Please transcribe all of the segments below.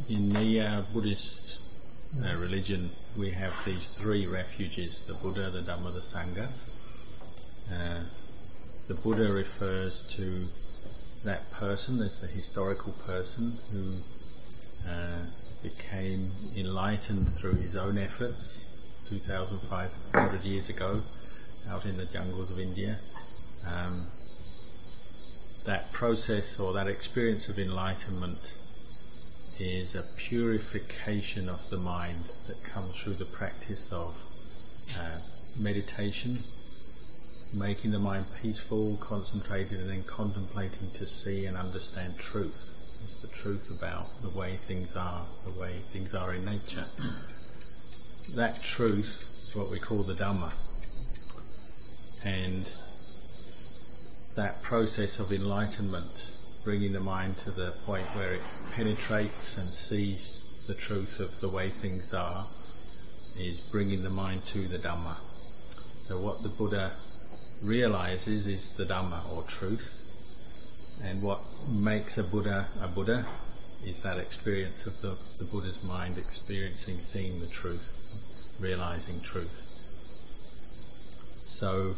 In the Buddhist religion, we have these three refuges: the Buddha, the Dhamma, the Sangha. The Buddha refers to that person as the historical person who became enlightened through his own efforts 2,500 years ago out in the jungles of India. That process or that experience of enlightenment is a purification of the mind that comes through the practice of meditation, making the mind peaceful, concentrated, and then contemplating to see and understand truth. It's the truth about the way things are in nature. That truth is what we call the Dhamma. And that process of enlightenment, bringing the mind to the point where it penetrates and sees the truth of the way things are, is bringing the mind to the Dhamma. So what the Buddha realizes is the Dhamma, or truth, and what makes a Buddha is that experience of the Buddha's mind experiencing, seeing the truth, realizing truth. So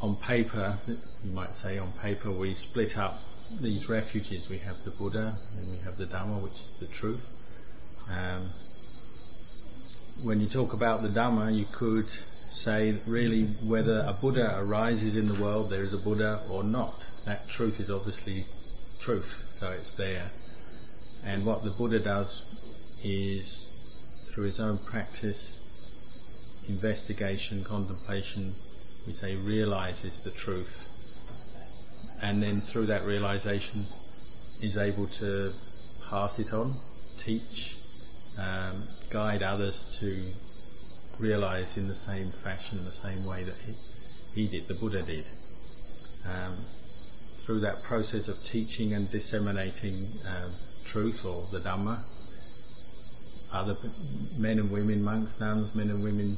on paper, you might say on paper, we split up these refuges. We have the Buddha and we have the Dhamma, which is the truth. When you talk about the Dhamma, you could say really whether a Buddha arises in the world, there is a Buddha or not. That truth is obviously truth, so it's there. And what the Buddha does is, through his own practice, investigation, contemplation, we say realizes the truth, and then through that realization is able to pass it on, teach, guide others to realize in the same fashion, the same way that he did, the Buddha did. Through that process of teaching and disseminating truth, or the Dhamma, other men and women, monks, nuns, men and women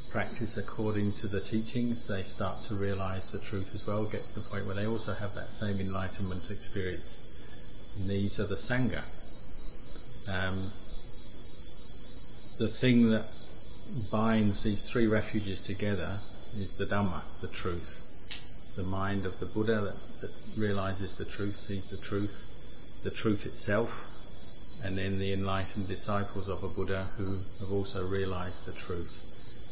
practice according to the teachings. They start to realize the truth as well, get to the point where they also have that same enlightenment experience. And these are the Sangha. The thing that binds these three refuges together is the Dhamma, the truth. It's the mind of the Buddha that realizes the truth, sees the truth itself, and then the enlightened disciples of a Buddha who have also realized the truth.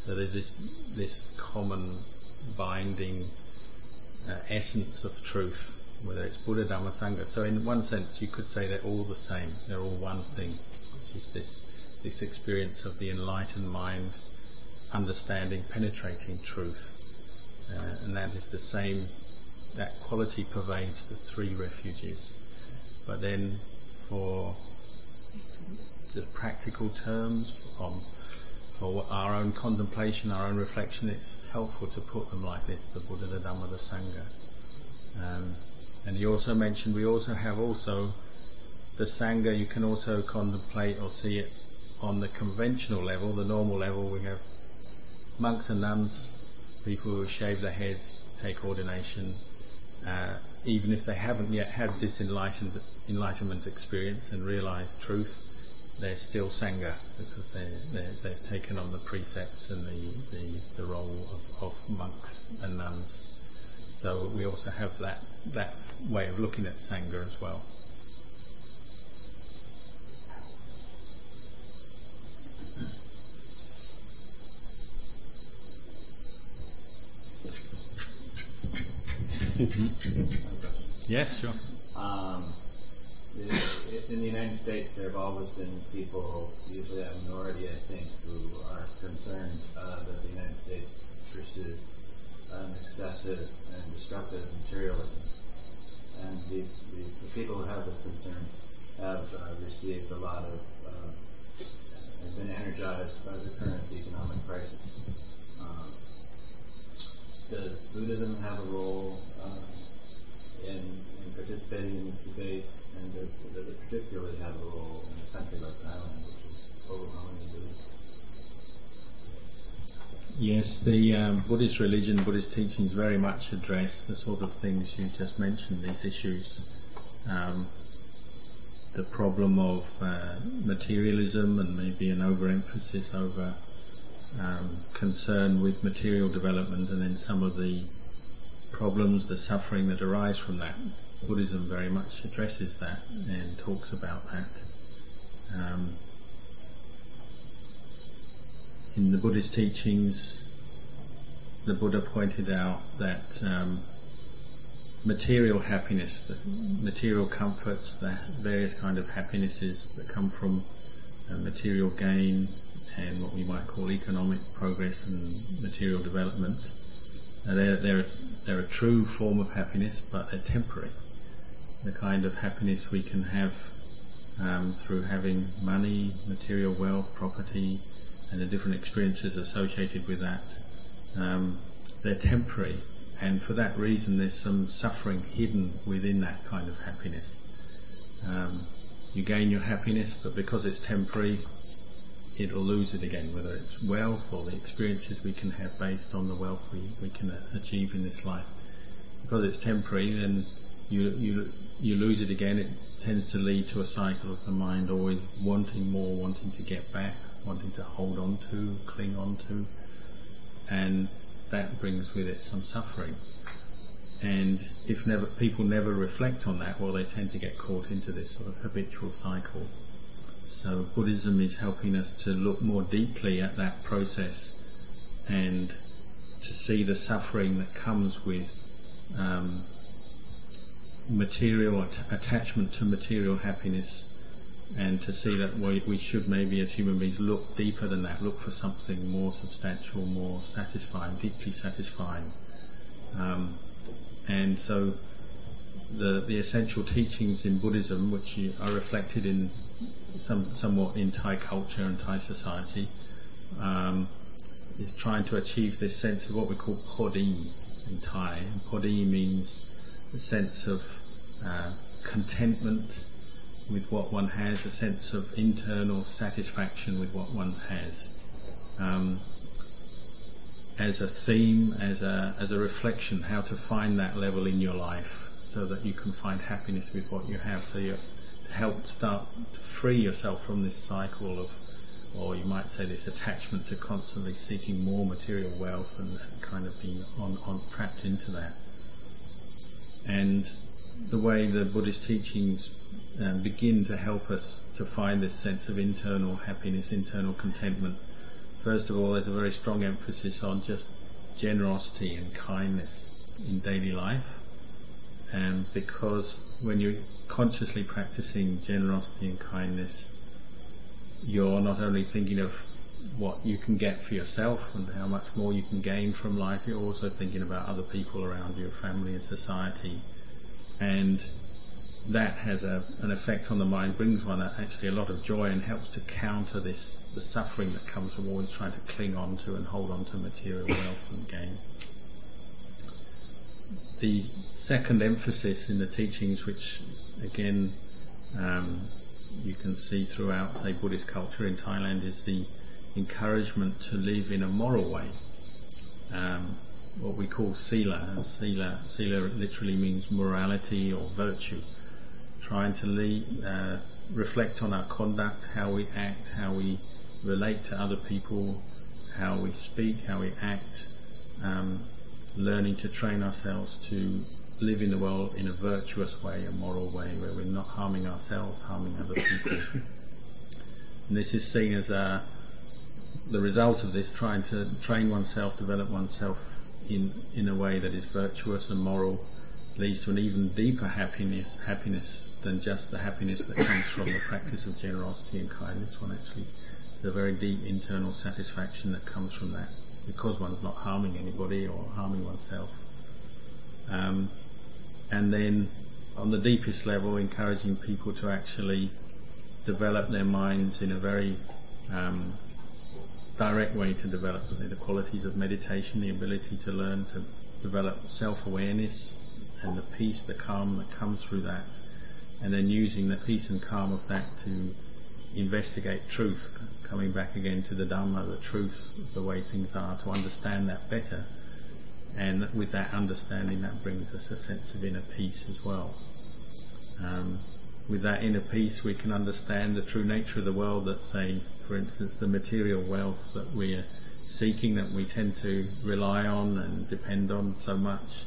So there's this common binding essence of truth, whether it's Buddha, Dhamma, Sangha. So in one sense you could say they're all the same, they're all one thing, which is this experience of the enlightened mind understanding, penetrating truth. And that is the same, that quality pervades the three refuges. But then for the practical terms, for our own contemplation, our own reflection, it's helpful to put them like this: the Buddha, the Dhamma, the Sangha. And he also mentioned we also have the Sangha. You can also contemplate or see it on the conventional level, the normal level. We have monks and nuns, people who shave their heads, take ordination, even if they haven't yet had this enlightenment experience and realised truth, they're still Sangha, because they've taken on the precepts and the role of monks and nuns. So we also have that way of looking at Sangha as well. Yeah, sure. In the United States, there have always been people, usually a minority, I think, who are concerned that the United States pursues excessive and destructive materialism. And the people who have this concern have received a lot of, have been energized by the current economic crisis. Does Buddhism have a role in participating in this debate, and does it particularly have a role in a country like Thailand, which is overwhelmingly Yes, the Buddhist religion, Buddhist teachings very much address the sort of things you just mentioned, these issues. The problem of materialism and maybe an overemphasis over concern with material development, and then some of the problems, the suffering that arise from that. Buddhism very much addresses that and talks about that. In the Buddhist teachings, the Buddha pointed out that material happiness, the material comforts, the various kind of happinesses that come from material gain and what we might call economic progress and material development, they're a true form of happiness, but they're temporary. The kind of happiness we can have through having money, material wealth, property, and the different experiences associated with that, they're temporary, and for that reason there's some suffering hidden within that kind of happiness. You gain your happiness, but because it's temporary, it'll lose it again, whether it's wealth or the experiences we can have based on the wealth we can achieve in this life. Because it's temporary, then you lose it again. It tends to lead to a cycle of the mind always wanting more, wanting to get back, wanting to hold on to, cling on to, and that brings with it some suffering. And if people never reflect on that, well, they tend to get caught into this sort of habitual cycle. So Buddhism is helping us to look more deeply at that process and to see the suffering that comes with material attachment to material happiness, and to see that we should maybe as human beings look deeper than that, look for something more substantial, more satisfying, deeply satisfying. And so the essential teachings in Buddhism, which are reflected in somewhat in Thai culture and Thai society, is trying to achieve this sense of what we call podi in Thai. And podi means the sense of contentment with what one has, a sense of internal satisfaction with what one has, as a theme, as a reflection, how to find that level in your life so that you can find happiness with what you have, so you help start to free yourself from this cycle of, or you might say this attachment to constantly seeking more material wealth and kind of being trapped into that. And the way the Buddhist teachings begin to help us to find this sense of internal happiness, internal contentment. First of all, there's a very strong emphasis on just generosity and kindness in daily life, because when you're consciously practicing generosity and kindness, you're not only thinking of what you can get for yourself and how much more you can gain from life, you're also thinking about other people around you, family and society, and that has an effect on the mind, brings one actually a lot of joy and helps to counter the suffering that comes from always trying to cling on to and hold on to material wealth and gain. The second emphasis in the teachings, which again you can see throughout, say, Buddhist culture in Thailand, is the encouragement to live in a moral way. What we call sila. Sila literally means morality or virtue. Trying to reflect on our conduct, how we act, how we relate to other people, how we speak, how we act, learning to train ourselves to live in the world in a virtuous way, a moral way, where we're not harming ourselves, harming other people. And this is seen as the result of this, trying to train oneself, develop oneself in a way that is virtuous and moral, leads to an even deeper happiness than just the happiness that comes from the practice of generosity and kindness. One actually, there's a very deep internal satisfaction that comes from that, because one's not harming anybody or harming oneself. And then on the deepest level, encouraging people to actually develop their minds in a very direct way, to develop the qualities of meditation, the ability to learn to develop self-awareness and the peace, the calm that comes through that, and then using the peace and calm of that to investigate truth, coming back again to the Dhamma, the truth of the way things are, to understand that better. And with that understanding, that brings us a sense of inner peace as well. With that inner peace, we can understand the true nature of the world, that, say, for instance, the material wealth that we are seeking, that we tend to rely on and depend on so much,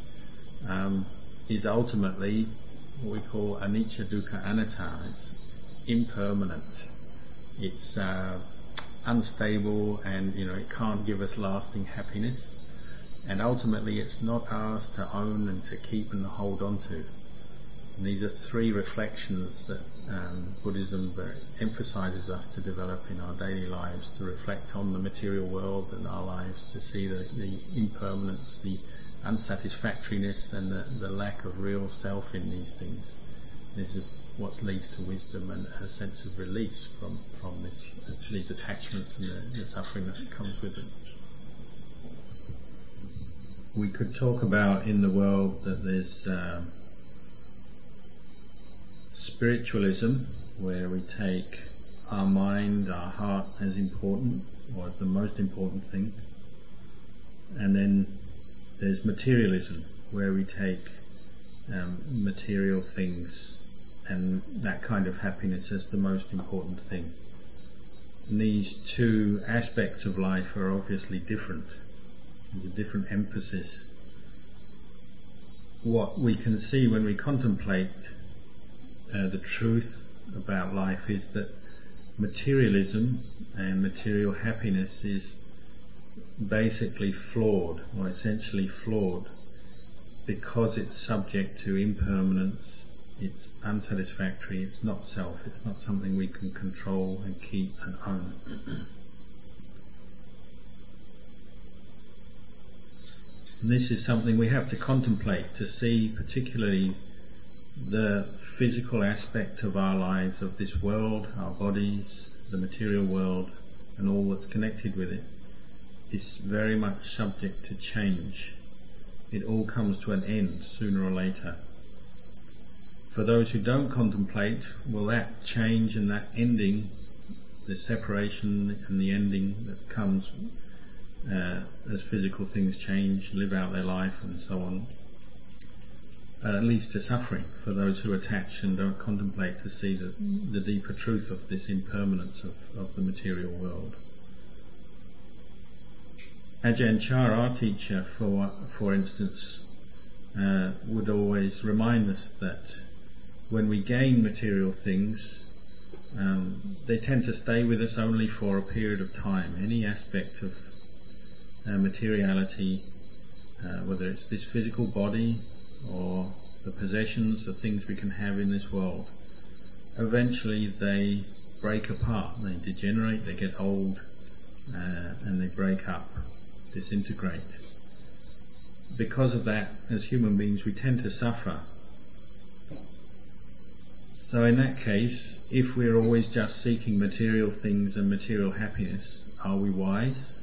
is ultimately what we call anicca, dukkha, anatta. It's impermanent. It's unstable, and it can't give us lasting happiness. And ultimately, it's not ours to own and to keep and hold on to. And these are three reflections that Buddhism emphasizes us to develop in our daily lives, to reflect on the material world and our lives, to see the impermanence, the unsatisfactoriness, and the lack of real self in these things. This is what leads to wisdom and a sense of release from these attachments and the suffering that comes with it. We could talk about in the world that there's spiritualism, where we take our mind, our heart as important, or as the most important thing. And then there's materialism, where we take material things and that kind of happiness as the most important thing. And these two aspects of life are obviously different. There's a different emphasis. What we can see when we contemplate the truth about life is that materialism and material happiness is basically flawed, or essentially flawed, because it's subject to impermanence, it's unsatisfactory, it's not self, it's not something we can control and keep and own. And this is something we have to contemplate, to see particularly the physical aspect of our lives, of this world, our bodies, the material world, and all that's connected with it, is very much subject to change. It all comes to an end sooner or later. For those who don't contemplate, well, that change and that ending, the separation and the ending that comes as physical things change, live out their life and so on, leads to suffering for those who attach and don't contemplate to see the deeper truth of this impermanence of the material world. Ajahn Chah, our teacher, for instance, would always remind us that when we gain material things, they tend to stay with us only for a period of time. Any aspect of materiality, whether it's this physical body or the possessions, the things we can have in this world, eventually they break apart, they degenerate, they get old, and they break up, disintegrate. Because of that, as human beings, we tend to suffer. So in that case, if we're always just seeking material things and material happiness, are we wise?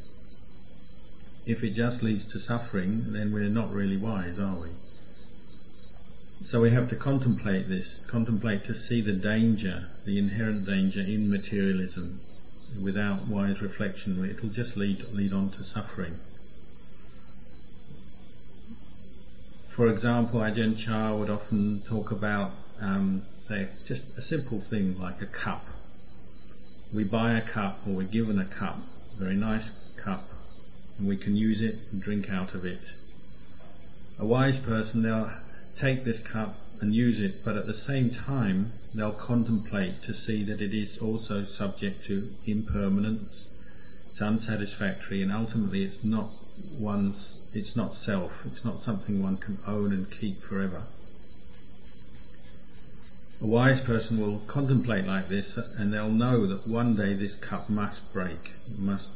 If it just leads to suffering, then we're not really wise, are we? So we have to contemplate this, contemplate to see the danger, the inherent danger in materialism. Without wise reflection, it'll just lead on to suffering. For example, Ajahn Chah would often talk about, say, just a simple thing like a cup. We buy a cup, or we're given a cup, a very nice cup, and we can use it and drink out of it. A wise person, they'll take this cup and use it, but at the same time they'll contemplate to see that it is also subject to impermanence, it's unsatisfactory, and ultimately it's not self, it's not something one can own and keep forever. A wise person will contemplate like this, and they'll know that one day this cup must break, it must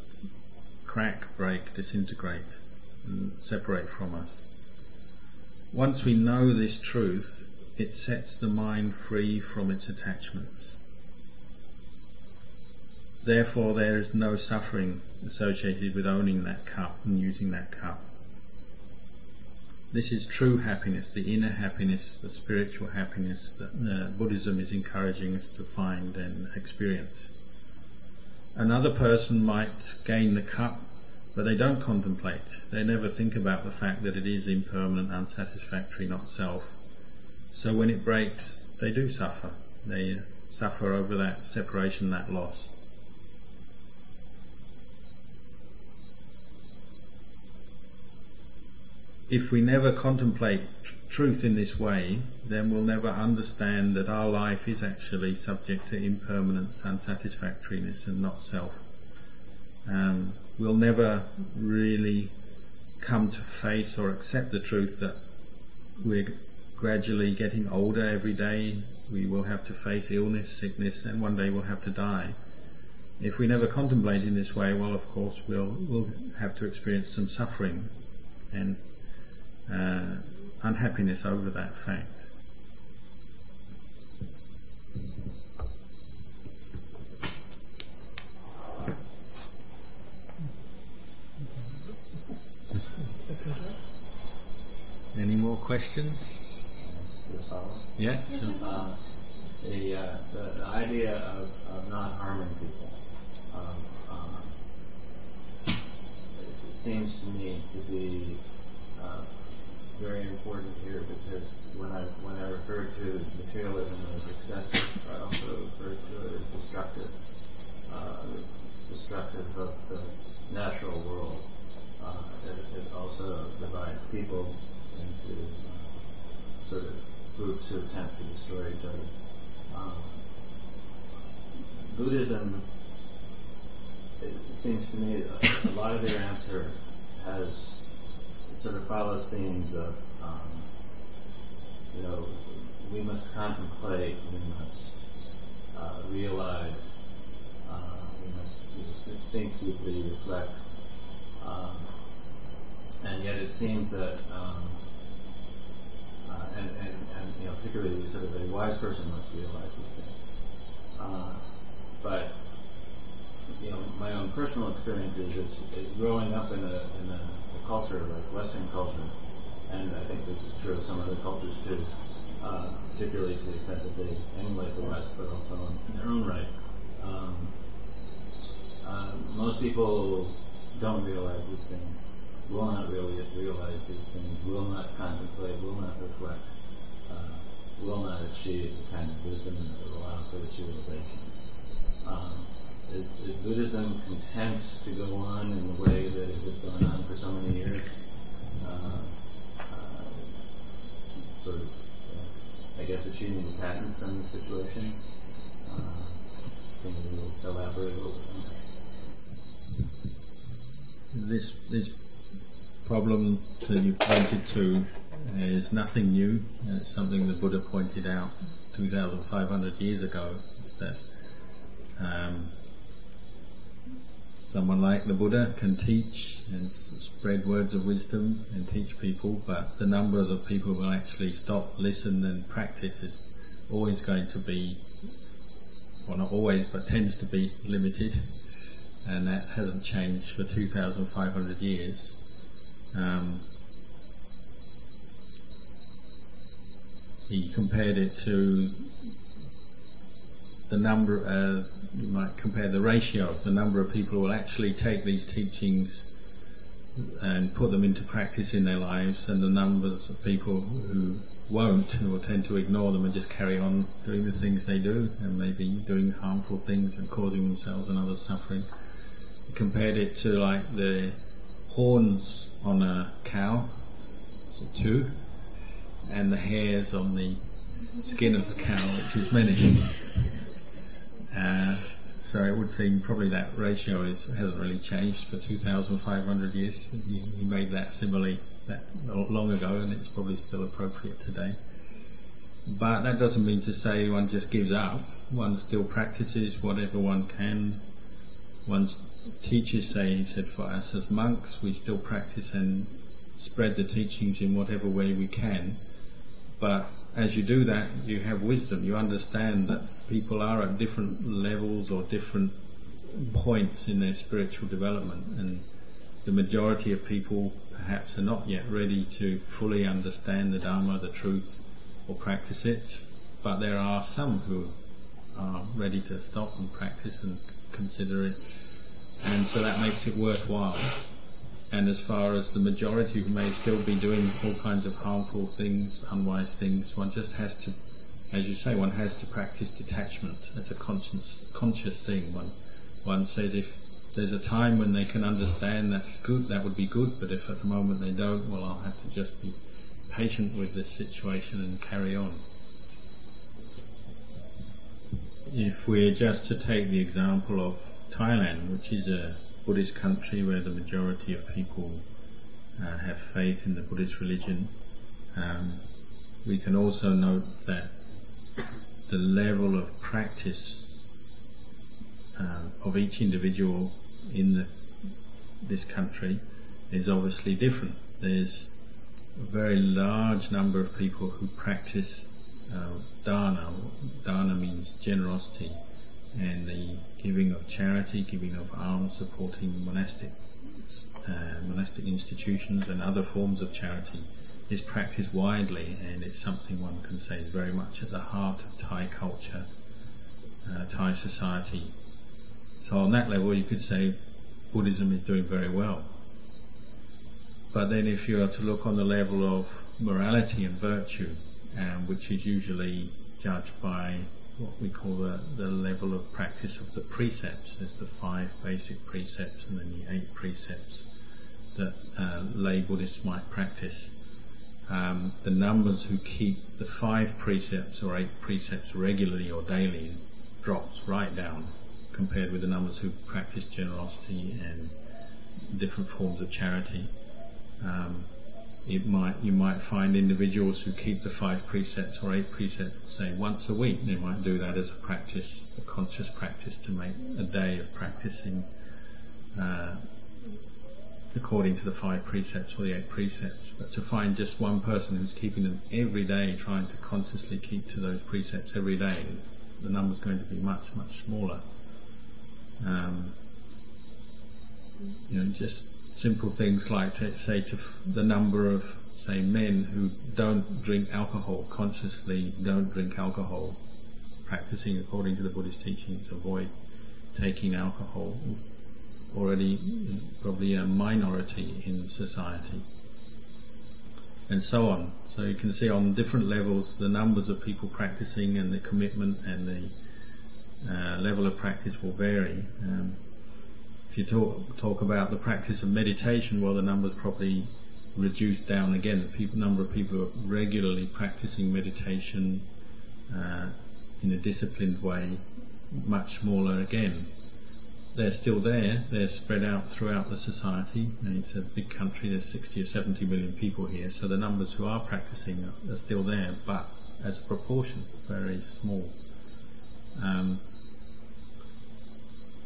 crack, break, disintegrate and separate from us. Once we know this truth, it sets the mind free from its attachments. Therefore, there is no suffering associated with owning that cup and using that cup. this is true happiness, the inner happiness, the spiritual happiness that Buddhism is encouraging us to find and experience. Another person might gain the cup, but they don't contemplate. They never think about the fact that it is impermanent, unsatisfactory, not self. So when it breaks, they do suffer. They suffer over that separation, that loss. If we never contemplate truth in this way, then we'll never understand that our life is actually subject to impermanence, unsatisfactoriness, and not self. We'll never really come to face or accept the truth that we're gradually getting older every day. We will have to face illness, sickness, and one day we'll have to die. If we never contemplate in this way, well, of course, we'll have to experience some suffering and unhappiness over that fact. Any more questions? Yeah. The idea of not harming people it seems to me to be very important here, because when I refer to materialism as excessive, I also refer to it as destructive. It's destructive of the natural world. It also divides people into sort of groups who attempt to destroy each other. Buddhism, it seems to me, a lot of their answer sort of follows themes of, we must contemplate, we must realize, we must think deeply, reflect, and yet it seems that, and particularly sort of a wise person must realize these things. But my own personal experience is it's growing up in a culture like Western culture, and I think this is true of some other cultures too, particularly to the extent that they emulate the West, but also in their own right. Most people don't realize these things, will not really realize these things, will not contemplate, will not reflect, will not achieve the kind of wisdom that will allow for this realization. Is Buddhism content to go on in the way that it has gone on for so many years? Sort of, I guess, achieving detachment from the situation? Can you elaborate a little bit on that? This problem that you pointed to is nothing new. It's something the Buddha pointed out 2,500 years ago. Is that someone like the Buddha can teach and spread words of wisdom and teach people, but the number of people who will actually stop, listen and practice is always going to be, well, not always, but tends to be limited, and that hasn't changed for 2,500 years. He compared it to the number, you might compare the ratio, the number of people who will actually take these teachings and put them into practice in their lives, and the numbers of people who won't, who will tend to ignore them and just carry on doing the things they do, and maybe doing harmful things and causing themselves and others suffering. He compared it to like the horns on a cow, so 2, and the hairs on the skin of the cow, which is many. So it would seem probably that ratio hasn't really changed for 2,500 years. He made that simile that long ago, and it's probably still appropriate today. But that doesn't mean to say one just gives up. One still practices whatever one can. One's teachers say, he said, for us as monks, we still practice and spread the teachings in whatever way we can. But as you do that, you have wisdom. You understand that people are at different levels or different points in their spiritual development, and the majority of people perhaps are not yet ready to fully understand the Dharma, the truth, or practice it, but there are some who are ready to stop and practice and consider it, and so that makes it worthwhile. And as far as the majority who may still be doing all kinds of harmful things, unwise things, one just has to, as you say, one has to practice detachment as a conscious thing. One says if there's a time when they can understand that's good, that would be good, but if at the moment they don't, well, I'll have to just be patient with this situation and carry on. If we're just to take the example of Thailand, which is a Buddhist country where the majority of people have faith in the Buddhist religion, we can also note that the level of practice of each individual in this country is obviously different. There's a very large number of people who practice dana. Dana means generosity, and the giving of charity, giving of alms, supporting monastic institutions and other forms of charity is practiced widely, and it's something one can say is very much at the heart of Thai culture, Thai society. So on that level you could say Buddhism is doing very well. But then if you are to look on the level of morality and virtue, which is usually judged by what we call the level of practice of the precepts. There's the 5 basic precepts and then the 8 precepts that lay Buddhists might practice. The numbers who keep the 5 precepts or 8 precepts regularly or daily drops right down compared with the numbers who practice generosity and different forms of charity. You might find individuals who keep the 5 precepts or 8 precepts, say once a week. They might do that as a practice, a conscious practice, to make a day of practicing according to the 5 precepts or the 8 precepts. But to find just one person who's keeping them every day, trying to consciously keep to those precepts every day, the number's going to be much, much smaller. Just simple things like, the number of, say, men who don't drink alcohol, consciously don't drink alcohol, practicing according to the Buddhist teachings, avoid taking alcohol, is already probably a minority in society, and so on. So you can see on different levels the numbers of people practicing and the commitment and the level of practice will vary. If you talk about the practice of meditation, well, the number's probably reduced down again. The number of people who are regularly practicing meditation in a disciplined way, much smaller again. They're still there, they're spread out throughout the society. It's a big country, there's 60 or 70 million people here, so the numbers who are practicing are still there, but as a proportion, very small.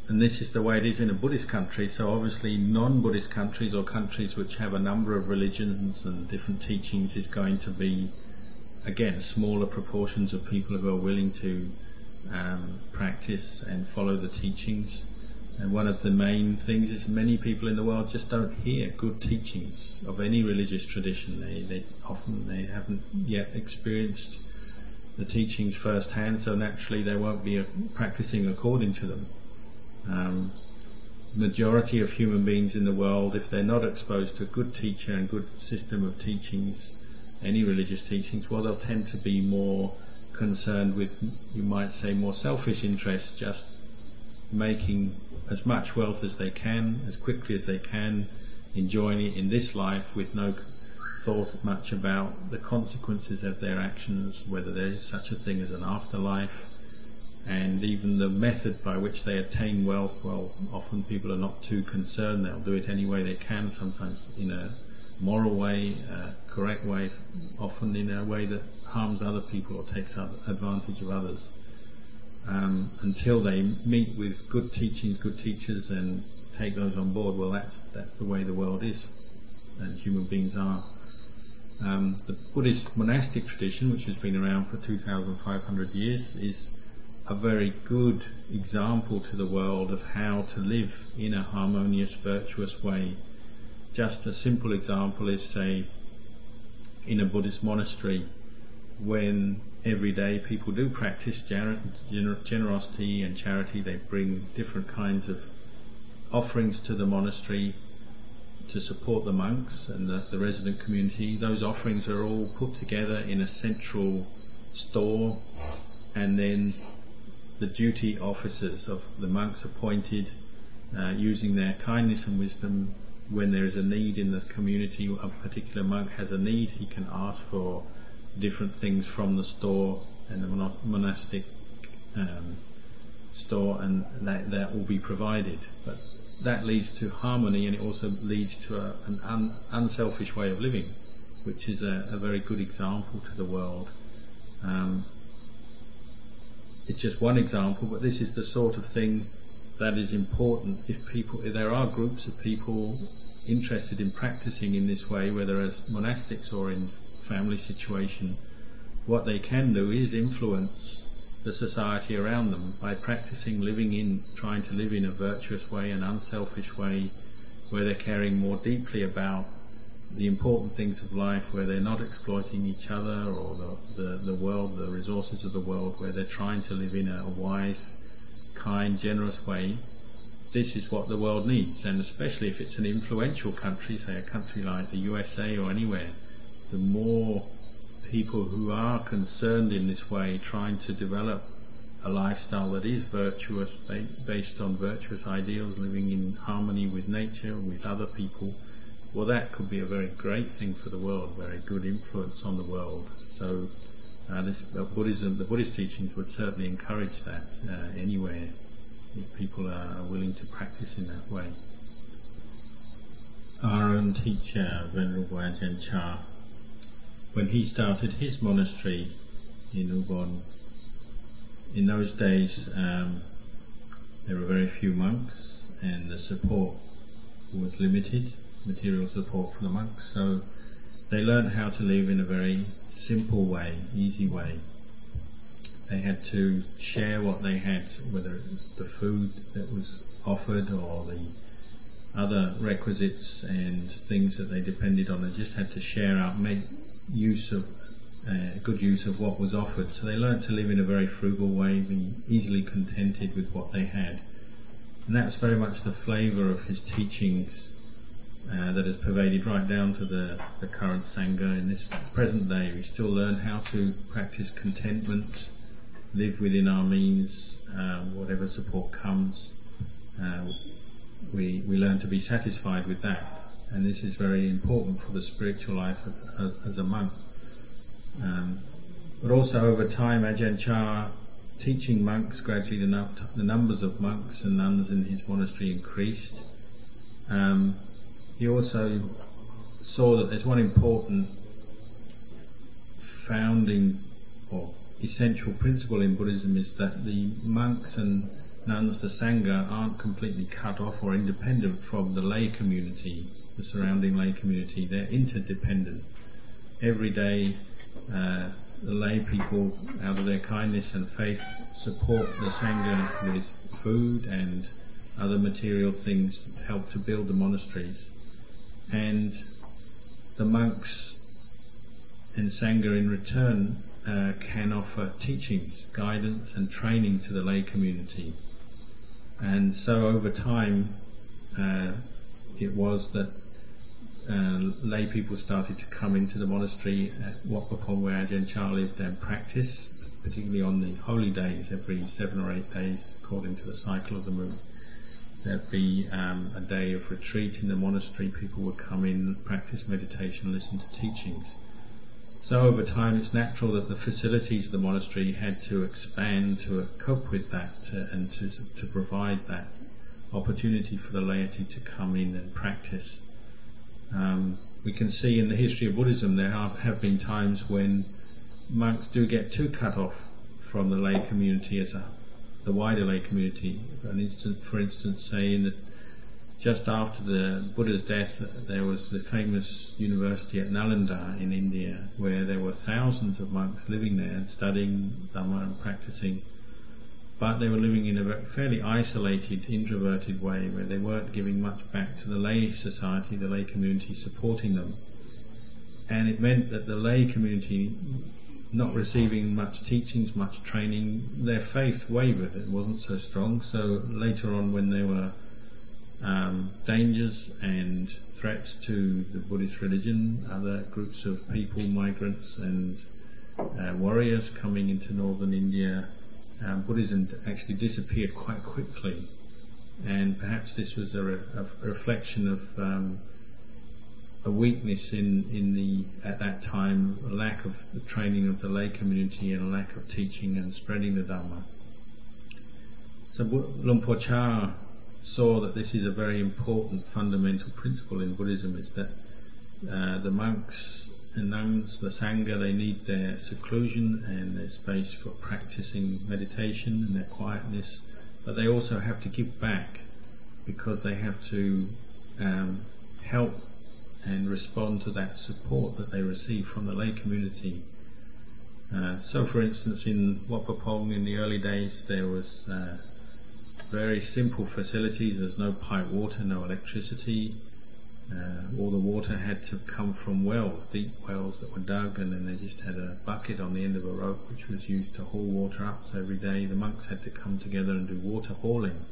And this is the way it is in a Buddhist country. So obviously non-Buddhist countries or countries which have a number of religions and different teachings is going to be, again, smaller proportions of people who are willing to practice and follow the teachings. And one of the main things is many people in the world just don't hear good teachings of any religious tradition. They haven't yet experienced the teachings firsthand, so naturally they won't be practicing according to them. Majority of human beings in the world, if they're not exposed to a good teacher and good system of teachings, any religious teachings, well, they'll tend to be more concerned with, you might say, more selfish interests, just making as much wealth as they can, as quickly as they can, enjoying it in this life with no thought much about the consequences of their actions, whether there is such a thing as an afterlife, and even the method by which they attain wealth. Well, often people are not too concerned. They'll do it any way they can, sometimes in a moral way, correct way, often in a way that harms other people or takes advantage of others. Until they meet with good teachings, good teachers, and take those on board, well, that's the way the world is, and human beings are. The Buddhist monastic tradition, which has been around for 2,500 years, is a very good example to the world of how to live in a harmonious, virtuous way just a simple example is, say, in a Buddhist monastery, when every day people do practice generosity and charity, they bring different kinds of offerings to the monastery to support the monks and the resident community. Those offerings are all put together in a central store, and then the duty officers of the monks appointed, using their kindness and wisdom, when there is a need in the community, a particular monk has a need, he can ask for different things from the store and the monastic store, and that will be provided. But that leads to harmony, and it also leads to an unselfish way of living, which is a very good example to the world. It's just one example, but this is the sort of thing that is important. If there are groups of people interested in practicing in this way, whether as monastics or in family situation, what they can do is influence the society around them by practicing trying to live in a virtuous way, an unselfish way, where they're caring more deeply about the important things of life, where they're not exploiting each other or the world, the resources of the world, where they're trying to live in a wise, kind, generous way. This is what the world needs, and especially if it's an influential country, say a country like the USA or anywhere, the more people who are concerned in this way, trying to develop a lifestyle that is virtuous, based on virtuous ideals, living in harmony with nature, with other people, well, that could be a very great thing for the world, very good influence on the world. So the Buddhist teachings would certainly encourage that anywhere, if people are willing to practice in that way. Our own teacher, Venerable Ajahn Chah, when he started his monastery in Ubon, in those days there were very few monks, and the support was limited, material support for the monks, so they learned how to live in a very simple way, easy way. They had to share what they had, whether it was the food that was offered or the other requisites and things that they depended on. They just had to share out, make good use of what was offered. So they learned to live in a very frugal way, be easily contented with what they had. And that's very much the flavour of his teachings that has pervaded right down to the current Sangha. In this present day, we still learn how to practice contentment, live within our means, whatever support comes. We learn to be satisfied with that. And this is very important for the spiritual life as a monk. But also over time, Ajahn Chah, teaching monks, gradually the numbers of monks and nuns in his monastery increased. He also saw that there's one important founding or essential principle in Buddhism, is that the monks and nuns, the Sangha, aren't completely cut off or independent from the lay community, the surrounding lay community. They're interdependent. Every day the lay people, out of their kindness and faith, support the Sangha with food and other material things that help to build the monasteries. And the monks and Sangha in return can offer teachings, guidance and training to the lay community. And so over time it was that lay people started to come into the monastery at Wat Pah Pong, where Ajahn Chah lived, and practice, particularly on the holy days, every 7 or 8 days according to the cycle of the moon. There'd be a day of retreat in the monastery. People would come in, practice meditation, listen to teachings. So over time it's natural that the facilities of the monastery had to expand to cope with that and to provide that opportunity for the laity to come in and practice. We can see in the history of Buddhism there have been times when monks do get too cut off from the lay community, the wider lay community. For instance, say just after the Buddha's death, there was the famous university at Nalanda in India, where there were thousands of monks living there and studying Dhamma and practicing. but they were living in a fairly isolated, introverted way, where they weren't giving much back to the lay society, the lay community supporting them. And it meant that the lay community, not receiving much teachings, much training, their faith wavered. It wasn't so strong. So later on, when there were dangers and threats to the Buddhist religion, other groups of people, migrants and warriors coming into northern India, Buddhism actually disappeared quite quickly. And perhaps this was a reflection of a weakness in the, at that time, a lack of the training of the lay community and a lack of teaching and spreading the Dhamma. So Luang Por Chah saw that this is a very important fundamental principle in Buddhism, is that the monks and nuns, the Sangha, they need their seclusion and their space for practicing meditation and their quietness, but they also have to give back, because they have to help and respond to that support that they receive from the lay community. So for instance, in Wat Pah Pong in the early days, there was very simple facilities. There's no pipe water, no electricity. All the water had to come from wells, deep wells that were dug, and then they just had a bucket on the end of a rope which was used to haul water up. So every day the monks had to come together and do water hauling,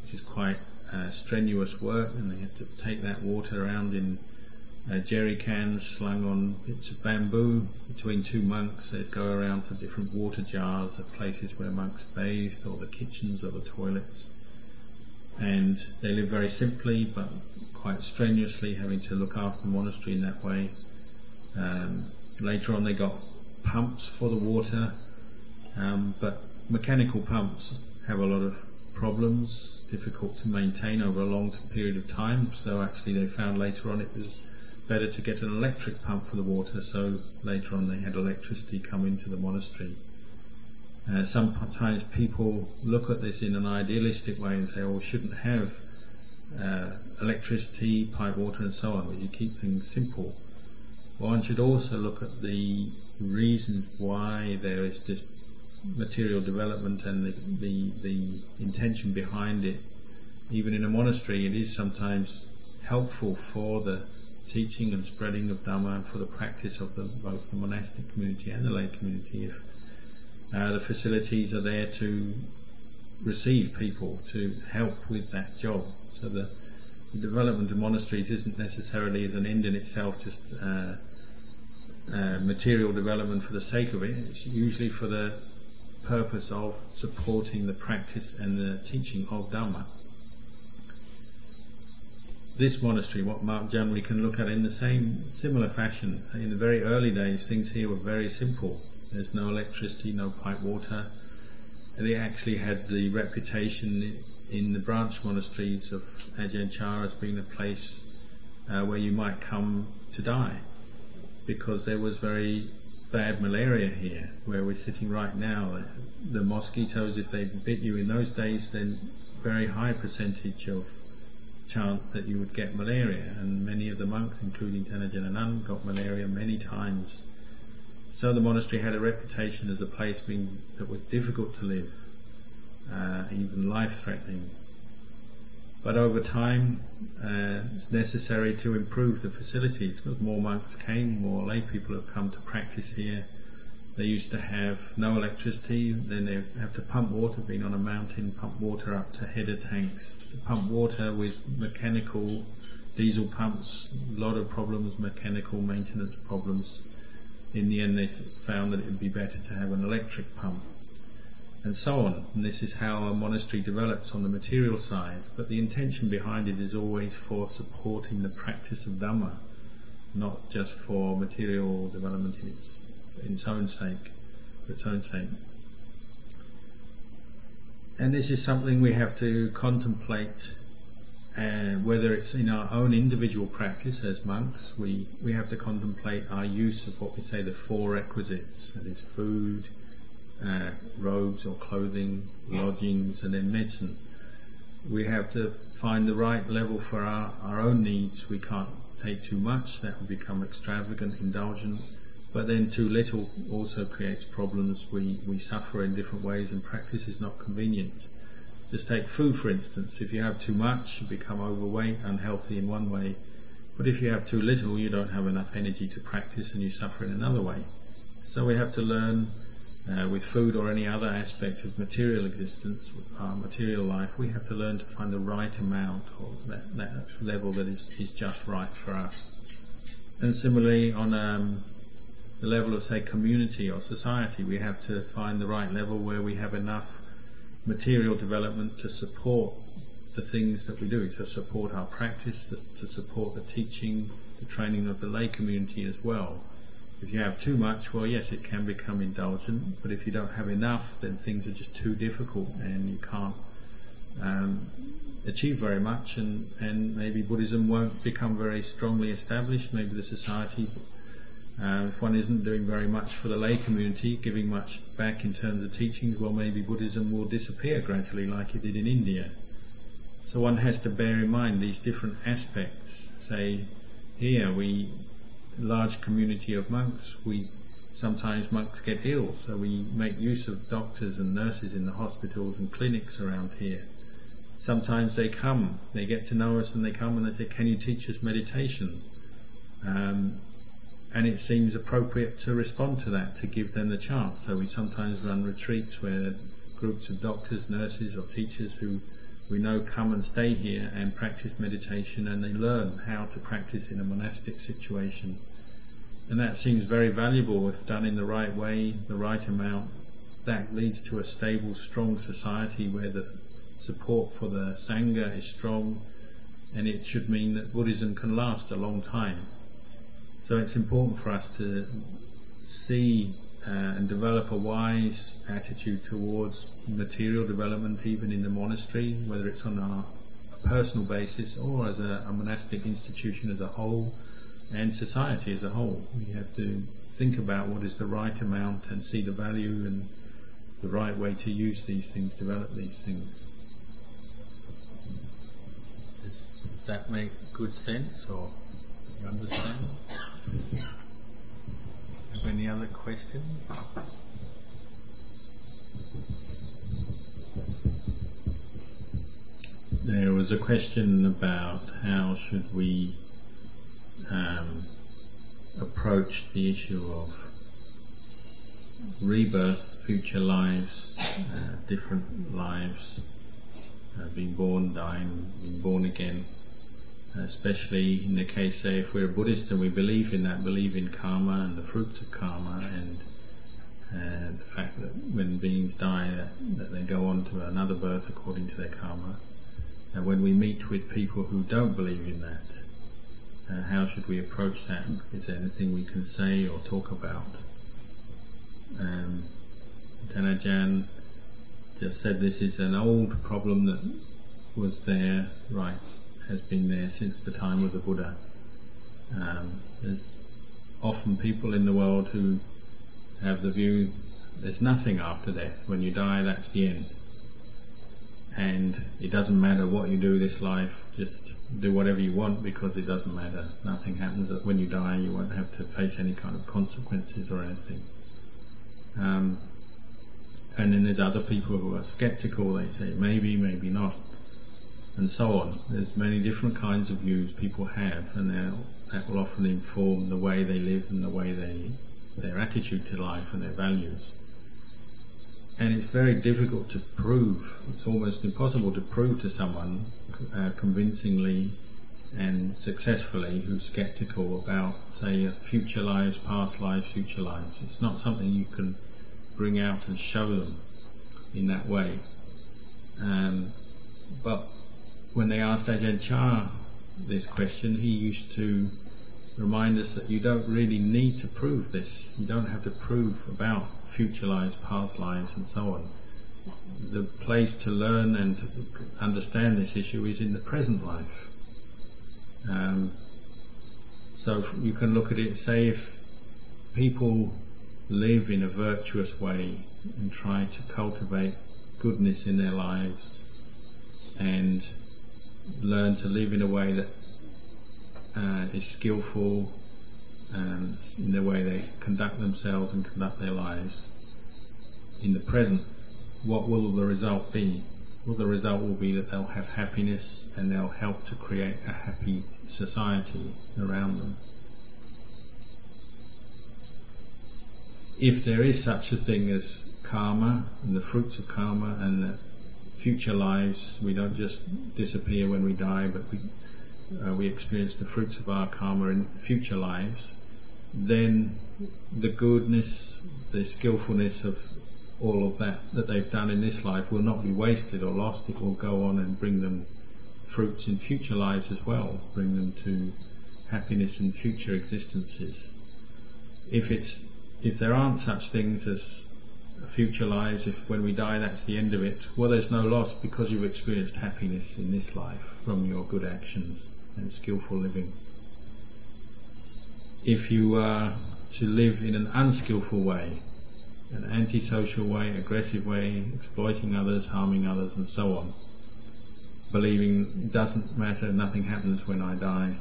which is quite strenuous work, and they had to take that water around in jerry cans slung on bits of bamboo. Between two monks, they'd go around to different water jars at places where monks bathed, or the kitchens or the toilets. And they lived very simply but quite strenuously, having to look after the monastery in that way. Later on they got pumps for the water, but mechanical pumps have a lot of problems, difficult to maintain over a long period of time, so actually they found later on it was better to get an electric pump for the water, so later on they had electricity come into the monastery. Sometimes people look at this in an idealistic way and say, oh, we shouldn't have electricity, pipe water and so on, but you keep things simple. One should also look at the reasons why there is this material development and the intention behind it. Even in a monastery, it is sometimes helpful for the teaching and spreading of Dhamma and for the practice of both the monastic community and the lay community, if the facilities are there to receive people, to help with that job. So the development of monasteries isn't necessarily as an end in itself, just material development for the sake of it. It's usually for the purpose of supporting the practice and the teaching of Dhamma. This monastery, Wat Mark Jan, we can look at in the similar fashion. In the very early days, things here were very simple. There's no electricity, no pipe water. And they actually had the reputation in the branch monasteries of Ajahn Chah as being a place where you might come to die, because there was very bad malaria here, where we're sitting right now. The mosquitoes, if they bit you in those days, then very high percentage of chance that you would get malaria, and many of the monks, including Anan Chan-in, got malaria many times. So the monastery had a reputation as a place that was difficult to live, even life-threatening. But over time, it's necessary to improve the facilities, because more monks came, more lay people have come to practice here. They used to have no electricity, then they have to pump water, being on a mountain, pump water up to header tanks, to pump water with mechanical diesel pumps, a lot of problems, mechanical maintenance problems. In the end they found that it would be better to have an electric pump, and so on. And this is how a monastery develops on the material side, but the intention behind it is always for supporting the practice of Dhamma, not just for material development in its own sake, for its own sake. And this is something we have to contemplate, whether it's in our own individual practice as monks. We have to contemplate our use of what we say the four requisites, that is food, robes or clothing, lodgings, and then medicine. We have to find the right level for our own needs. We can't take too much, that would become extravagant, indulgent. but then too little also creates problems. We suffer in different ways, and practice is not convenient. Just take food for instance. If you have too much, you become overweight, unhealthy in one way, but if you have too little, you don't have enough energy to practice and you suffer in another way. So we have to learn with food or any other aspect of material existence, our material life, we have to learn to find the right amount, or that level that is just right for us. And similarly, on the level of, say, community or society, we have to find the right level where we have enough material development to support the things that we do, to support our practice, to support the teaching, the training of the lay community as well. If you have too much, well, yes, it can become indulgent, but if you don't have enough, then things are just too difficult and you can't achieve very much, and maybe Buddhism won't become very strongly established. Maybe the society, if one isn't doing very much for the lay community, giving much back in terms of teachings, well, maybe Buddhism will disappear gradually like it did in India. So one has to bear in mind these different aspects. Say, here large community of monks, sometimes monks get ill, so we make use of doctors and nurses in the hospitals and clinics around here. Sometimes they come, they get to know us and they come and they say, can you teach us meditation? And it seems appropriate to respond to that, to give them the chance. So we sometimes run retreats where groups of doctors, nurses or teachers who we know come and stay here and practice meditation, and they learn how to practice in a monastic situation. And that seems very valuable if done in the right way, the right amount. That leads to a stable, strong society where the support for the Sangha is strong, and it should mean that Buddhism can last a long time. So it's important for us to see and develop a wise attitude towards material development, even in the monastery, whether it's on a personal basis or as a monastic institution as a whole, and society as a whole. We have to think about what is the right amount and see the value and the right way to use these things, develop these things. Does that make good sense, or you understand? Have any other questions? There was a question about how should we approach the issue of rebirth, future lives, different lives, being born, dying, being born again. Especially in the case, say, if we're a Buddhist and we believe in that, believe in karma and the fruits of karma, and the fact that when beings die, that they go on to another birth according to their karma. And when we meet with people who don't believe in that, how should we approach that? Is there anything we can say or talk about? Ajahn just said this is an old problem that was there, has been there since the time of the Buddha. There's often people in the world who have the view there's nothing after death. When you die, that's the end. And it doesn't matter what you do this life, just do whatever you want because it doesn't matter. Nothing happens. When you die, you won't have to face any kind of consequences or anything. And then there's other people who are skeptical. They say maybe, maybe not, and so on. There's many different kinds of views people have, and that will often inform the way they live and the way their attitude to life and their values. And it's very difficult to prove, it's almost impossible to prove to someone convincingly and successfully who's skeptical about, say, future lives, past lives, future lives. It's not something you can bring out and show them in that way. But when they asked Ajahn Chah this question, he used to remind us that you don't really need to prove this. You don't have to prove about future lives, past lives and so on. The place to learn and to understand this issue is in the present life. So you can look at it, say, if people live in a virtuous way and try to cultivate goodness in their lives and learn to live in a way that is skillful in the way they conduct themselves and conduct their lives in the present, what will the result be? Well, the result will be that they'll have happiness and they'll help to create a happy society around them. If there is such a thing as karma and the fruits of karma and the future lives, we don't just disappear when we die, but we experience the fruits of our karma in future lives, then the goodness, the skillfulness of all of that they've done in this life will not be wasted or lost. It will go on and bring them fruits in future lives as well, bring them to happiness in future existences. If there aren't such things as future lives, if when we die that's the end of it, well, there's no loss because you've experienced happiness in this life from your good actions and skillful living. If you are to live in an unskillful way, an antisocial way, aggressive way, exploiting others, harming others and so on, believing it doesn't matter, nothing happens when I die.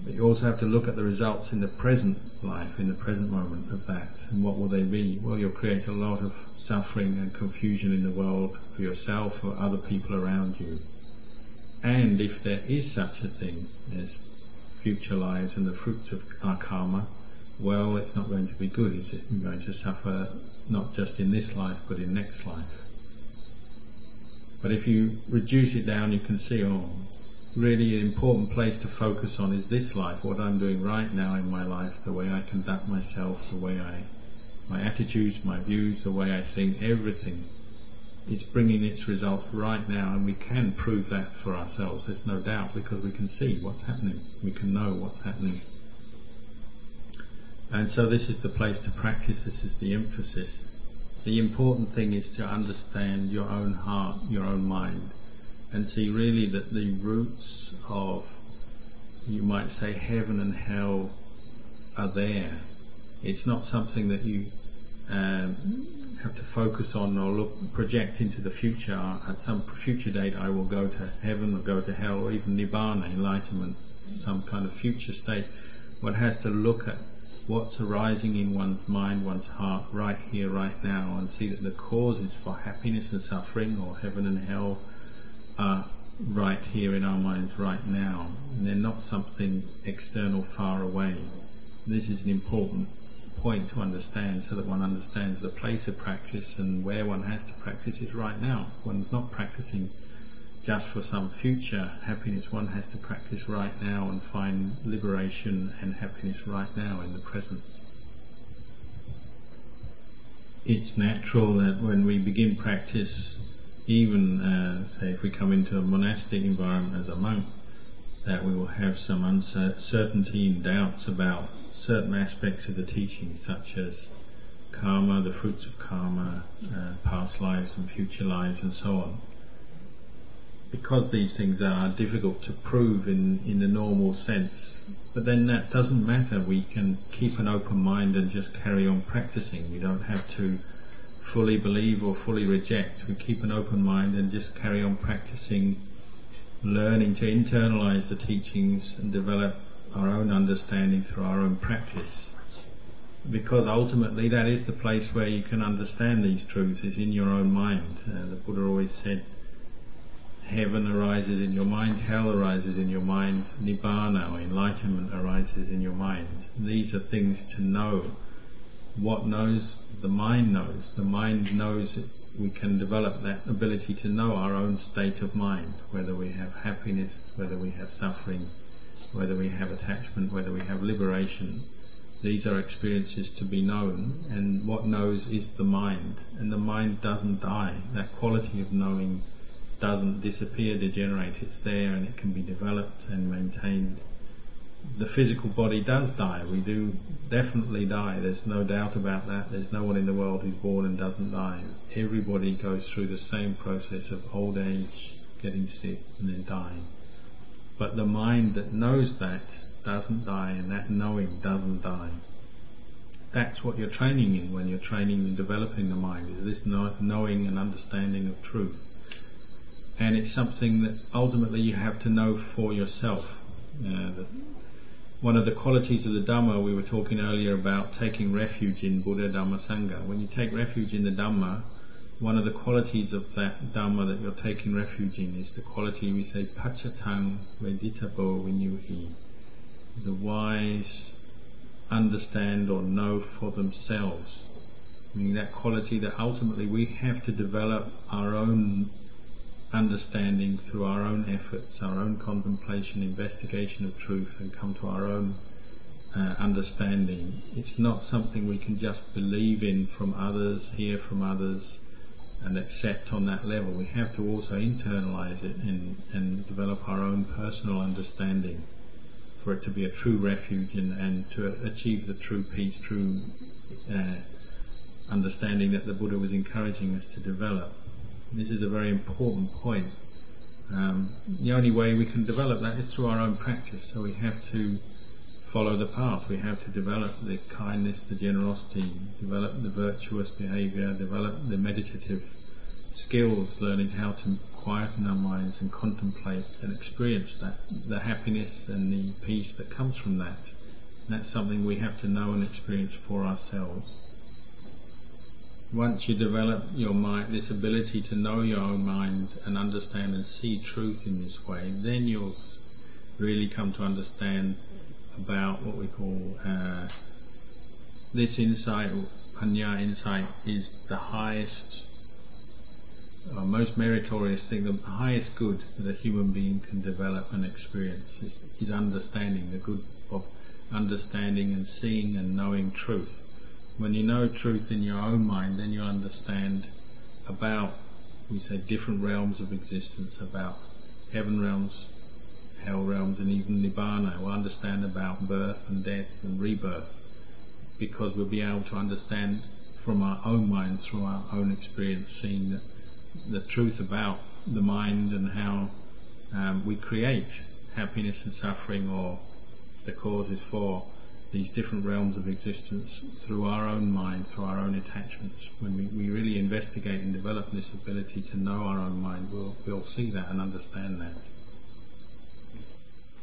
But you also have to look at the results in the present life, in the present moment of that, and what will they be? Well, you'll create a lot of suffering and confusion in the world for yourself or other people around you. And if there is such a thing as future lives and the fruits of our karma, well, it's not going to be good, is it? You're going to suffer not just in this life, but in next life. But if you reduce it down, you can see, really an important place to focus on is this life, what I'm doing right now in my life, the way I conduct myself, the way my attitudes, my views, the way I think, everything. It's bringing its results right now, and we can prove that for ourselves, there's no doubt, because we can see what's happening, we can know what's happening. And so this is the place to practice, this is the emphasis. The important thing is to understand your own heart, your own mind, and see really that the roots of, you might say, heaven and hell are there. It's not something that you have to focus on or project into the future. At some future date I will go to heaven or go to hell, or even nibbana, enlightenment, some kind of future state. One has to look at what's arising in one's mind, one's heart, right here, right now, and see that the causes for happiness and suffering, or heaven and hell, are right here in our minds right now, and they're not something external far away. This is an important point to understand, so that one understands the place of practice and where one has to practice is right now. One's not practicing just for some future happiness, one has to practice right now and find liberation and happiness right now in the present. It's natural that when we begin practice, even say if we come into a monastic environment as a monk, that we will have some uncertainty and doubts about certain aspects of the teaching, such as karma, the fruits of karma, past lives and future lives and so on. Because these things are difficult to prove in the normal sense, but then that doesn't matter. We can keep an open mind and just carry on practicing. We don't have to fully believe or fully reject. We keep an open mind and just carry on practicing, learning to internalize the teachings and develop our own understanding through our own practice. Because ultimately that is the place where you can understand these truths, is in your own mind. The Buddha always said, heaven arises in your mind, hell arises in your mind, nibbana or enlightenment arises in your mind. These are things to know. What knows? The mind knows. The mind knows that we can develop that ability to know our own state of mind, whether we have happiness, whether we have suffering, whether we have attachment, whether we have liberation. These are experiences to be known, and what knows is the mind, and the mind doesn't die. That quality of knowing doesn't disappear, degenerate. It's there and it can be developed and maintained. The physical body does die. We do definitely die. There's no doubt about that. There's no one in the world who's born and doesn't die. Everybody goes through the same process of old age, getting sick and then dying. But the mind that knows that doesn't die, and that knowing doesn't die. That's what you're training in when you're training and developing the mind, is this knowing and understanding of truth. And it's something that ultimately you have to know for yourself. That one of the qualities of the Dhamma, we were talking earlier about taking refuge in Buddha, Dhamma, Sangha. When you take refuge in the Dhamma, one of the qualities of that Dhamma that you're taking refuge in is the quality we say Pachatang Veditabo Vinyuhi. The wise understand or know for themselves. Meaning that quality that ultimately we have to develop our own understanding through our own efforts, our own contemplation, investigation of truth, and come to our own understanding. It's not something we can just believe in from others, hear from others, and accept on that level. We have to also internalize it and develop our own personal understanding for it to be a true refuge and to achieve the true peace, true understanding that the Buddha was encouraging us to develop. This is a very important point. The only way we can develop that is through our own practice, so we have to follow the path. We have to develop the kindness, the generosity, develop the virtuous behaviour, develop the meditative skills, learning how to quieten our minds and contemplate and experience that, the happiness and the peace that comes from that. And that's something we have to know and experience for ourselves. Once you develop your mind, this ability to know your own mind and understand and see truth in this way, then you'll really come to understand about what we call this insight, or panya insight, is the highest, most meritorious thing, the highest good that a human being can develop and experience is understanding, the good of understanding and seeing and knowing truth. When you know truth in your own mind, then you'll understand about, we say, different realms of existence, about heaven realms, hell realms, and even Nibbana. We'll understand about birth and death and rebirth, because we'll be able to understand from our own mind, through our own experience, seeing the truth about the mind and how we create happiness and suffering, or the causes for these different realms of existence through our own mind, through our own attachments. When we really investigate and develop this ability to know our own mind, we'll see that and understand that.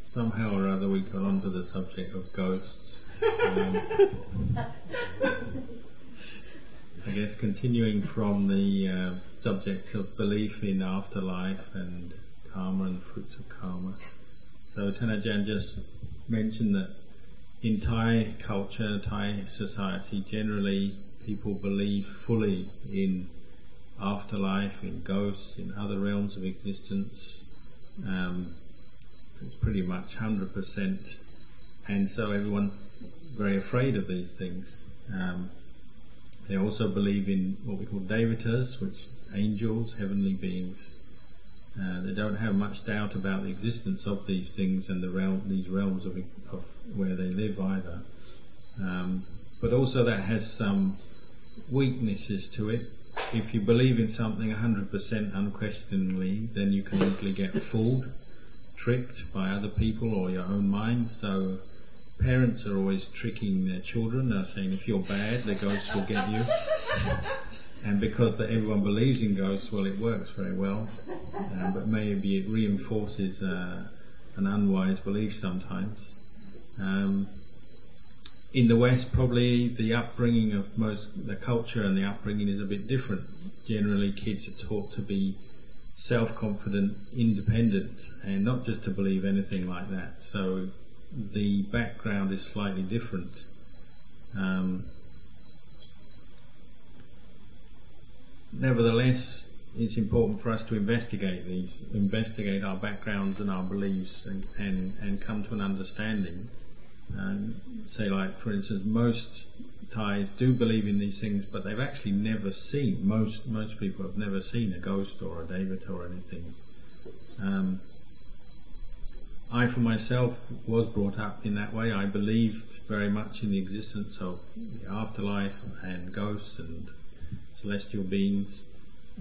Somehow or other we got onto the subject of ghosts. I guess continuing from the subject of belief in afterlife and karma and fruits of karma. So Ajahn just mentioned that in Thai culture, Thai society, generally people believe fully in afterlife, in ghosts, in other realms of existence. It's pretty much 100%, and so everyone's very afraid of these things. They also believe in what we call devatas, which is angels, heavenly beings. They don't have much doubt about the existence of these things and these realms of where they live either. But also that has some weaknesses to it. If you believe in something 100% unquestioningly, then you can easily get fooled, tricked by other people or your own mind. So parents are always tricking their children. They're saying, if you're bad, the ghosts will get you. And because everyone believes in ghosts, well, it works very well. But maybe it reinforces an unwise belief sometimes. In the West, probably the upbringing of the culture and the upbringing is a bit different. Generally, kids are taught to be self-confident, independent, and not just to believe anything like that. So the background is slightly different. Nevertheless, it's important for us to investigate our backgrounds and our beliefs, and come to an understanding. Say, like, for instance, most Thais do believe in these things, but they've actually never seen, most people have never seen a ghost or a devata or anything. I, for myself, was brought up in that way. I believed very much in the existence of the afterlife and ghosts and celestial beings,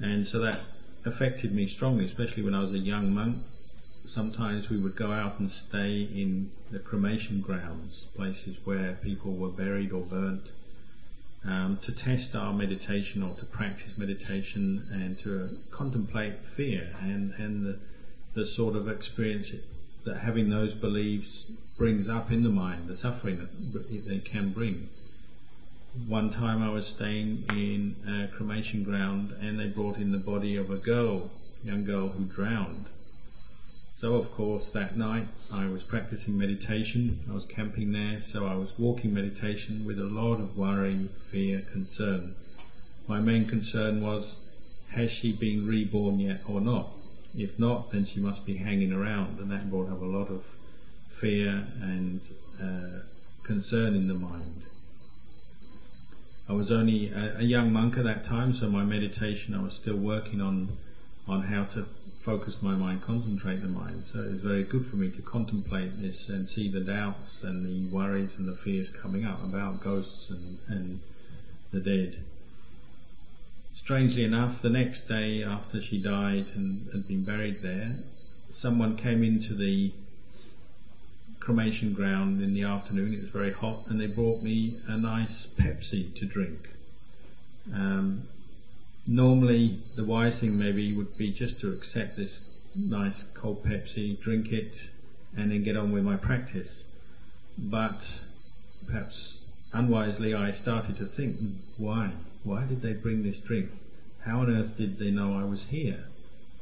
and so that affected me strongly, especially when I was a young monk. Sometimes we would go out and stay in the cremation grounds, places where people were buried or burnt, to test our meditation or to practice meditation and to contemplate fear and the sort of experience that having those beliefs brings up in the mind, the suffering that they can bring. One time I was staying in a cremation ground and they brought in the body of a young girl who drowned. So of course that night I was practicing meditation, I was camping there, so I was walking meditation with a lot of worry, fear, concern. My main concern was, has she been reborn yet or not? If not, then she must be hanging around, and that brought up a lot of fear and concern in the mind. I was only a young monk at that time, so my meditation, I was still working on how to focus my mind, concentrate the mind. So it was very good for me to contemplate this and see the doubts and the worries and the fears coming up about ghosts and the dead. Strangely enough, the next day after she died and had been buried there, someone came into the cremation ground in the afternoon. It was very hot, and they brought me a nice Pepsi to drink. Normally the wise thing maybe would be just to accept this nice cold Pepsi, drink it, and then get on with my practice. But perhaps unwisely I started to think, why did they bring this drink? How on earth did they know I was here?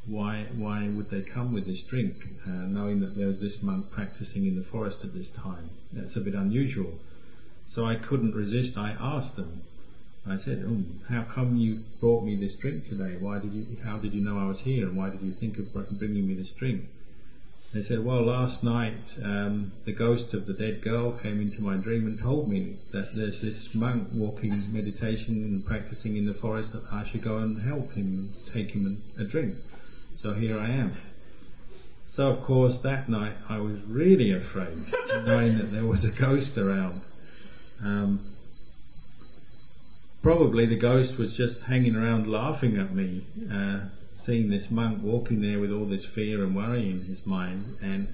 Why would they come with this drink, knowing that there was this monk practicing in the forest at this time? That's a bit unusual. So I couldn't resist. I asked them. I said, how come you brought me this drink today? How did you know I was here, and why did you think of bringing me this drink? They said, well, last night the ghost of the dead girl came into my dream and told me that there's this monk walking meditation and practicing in the forest, that I should go and help him, take him a drink. So here I am. So of course that night I was really afraid, knowing that there was a ghost around. Probably the ghost was just hanging around laughing at me, seeing this monk walking there with all this fear and worry in his mind, and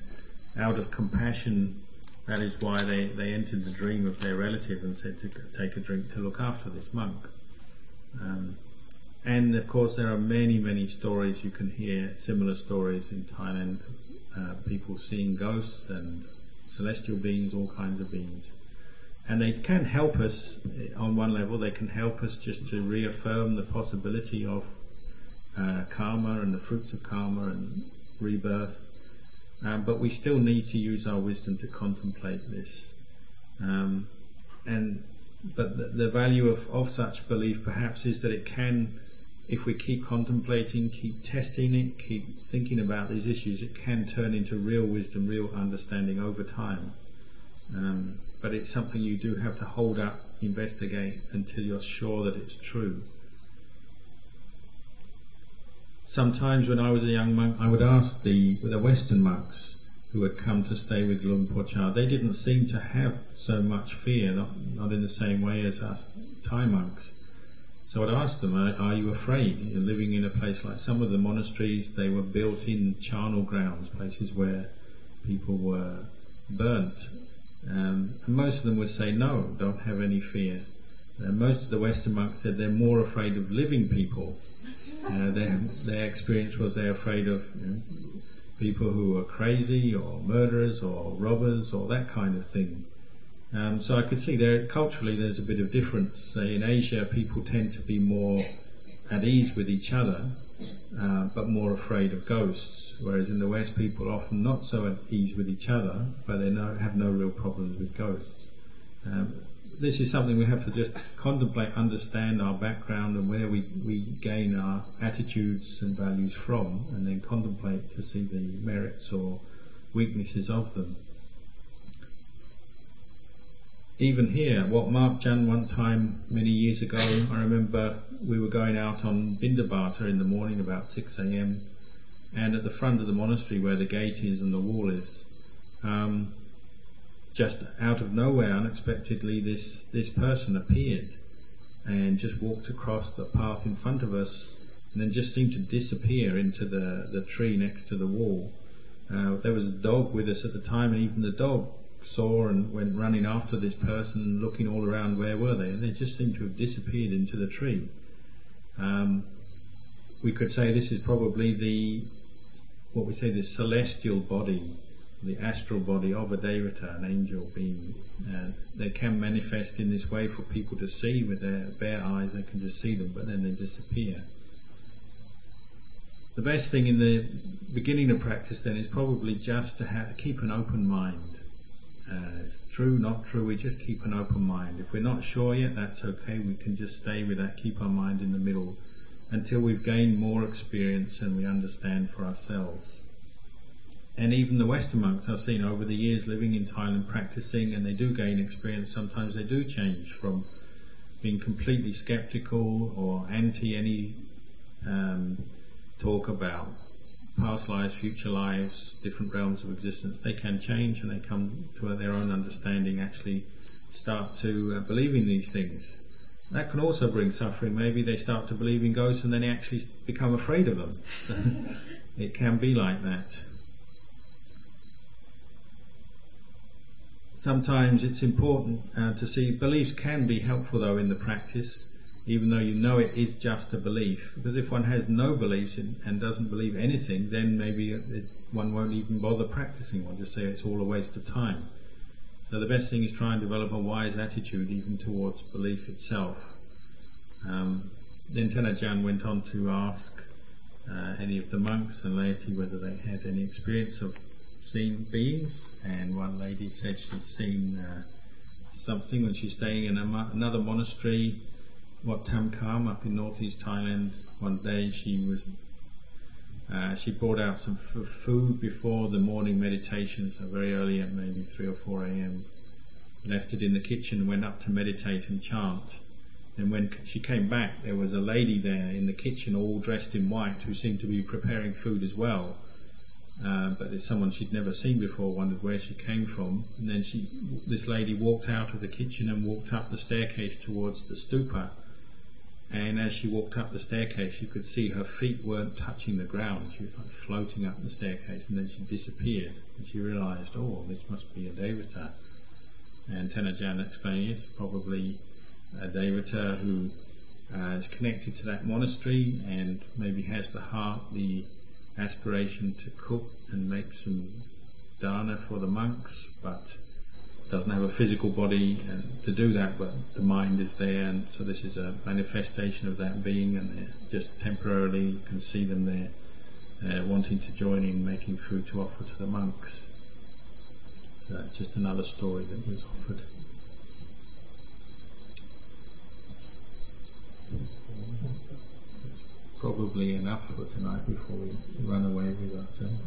out of compassion, that is why they entered the dream of their relative and said to take a drink to look after this monk. And of course there are many stories you can hear, similar stories in Thailand, people seeing ghosts and celestial beings, all kinds of beings. And they can help us on one level. They can help us just to reaffirm the possibility of karma and the fruits of karma and rebirth. But we still need to use our wisdom to contemplate this. But the value of such belief perhaps is that it can, if we keep contemplating, keep testing it, keep thinking about these issues, it can turn into real wisdom, real understanding over time. But it's something you do have to hold up, investigate until you're sure that it's true. Sometimes when I was a young monk, I would ask the Western monks who had come to stay with Luang Por Chah. They didn't seem to have so much fear, not in the same way as us Thai monks. So I'd ask them, are you afraid? You're living in a place like some of the monasteries, they were built in charnel grounds, places where people were burnt. And most of them would say, no, don't have any fear. Most of the Western monks said they're more afraid of living people. Their experience was they're afraid of people who are crazy or murderers or robbers or that kind of thing. So I could see there culturally there's a bit of difference. Say in Asia people tend to be more at ease with each other, but more afraid of ghosts, whereas in the West people are often not so at ease with each other, but they have no real problems with ghosts. This is something we have to just contemplate, understand our background and where we gain our attitudes and values from, and then contemplate to see the merits or weaknesses of them. Even here, what Mark Jan one time many years ago, I remember we were going out on Bindabata in the morning about 6 a.m. and at the front of the monastery where the gate is and the wall is, just out of nowhere, unexpectedly, this person appeared and just walked across the path in front of us and then just seemed to disappear into the tree next to the wall. There was a dog with us at the time, and even the dog saw and went running after this person, looking all around where were they, and they just seemed to have disappeared into the tree. We could say this is probably the celestial body the astral body of a devata, an angel being. They can manifest in this way for people to see with their bare eyes. They can just see them, but then they disappear. The best thing in the beginning of practice then is probably just to keep an open mind. It's true, not true, we just keep an open mind. If we're not sure yet, that's okay, we can just stay with that, keep our mind in the middle until we've gained more experience and we understand for ourselves. And even the Western monks I've seen over the years living in Thailand practicing, and they do gain experience, sometimes they do change from being completely skeptical or anti any talk about past lives, future lives, different realms of existence. They can change and they come to their own understanding, actually start to believe in these things. That can also bring suffering. Maybe they start to believe in ghosts and then they actually become afraid of them. It can be like that. Sometimes it's important to see beliefs can be helpful though in the practice, even though you know it is just a belief. Because if one has no beliefs and doesn't believe anything, then maybe one won't even bother practicing. One just say it's all a waste of time. So the best thing is try and develop a wise attitude even towards belief itself. Then Anan Chan went on to ask any of the monks and laity whether they had any experience of seeing beings, and one lady said she'd seen something when she's staying in another monastery, Wat Tam Kam, up in northeast Thailand. One day she brought out some food before the morning meditation, so very early at maybe 3 or 4 a.m. Left it in the kitchen and went up to meditate and chant. And when she came back, there was a lady there in the kitchen all dressed in white who seemed to be preparing food as well. But it's someone she'd never seen before, wondered where she came from. And then this lady walked out of the kitchen and walked up the staircase towards the stupa. And as she walked up the staircase, you could see her feet weren't touching the ground. She was like floating up the staircase, and then she disappeared. And she realised, oh, this must be a devata. And Anan Chan explained it's probably a devata who is connected to that monastery and maybe has the heart, the aspiration to cook and make some dana for the monks, but doesn't have a physical body to do that, but the mind is there, and so this is a manifestation of that being, and just temporarily you can see them there wanting to join in making food to offer to the monks. So that's just another story that was offered. Probably enough for tonight before we run away with ourselves.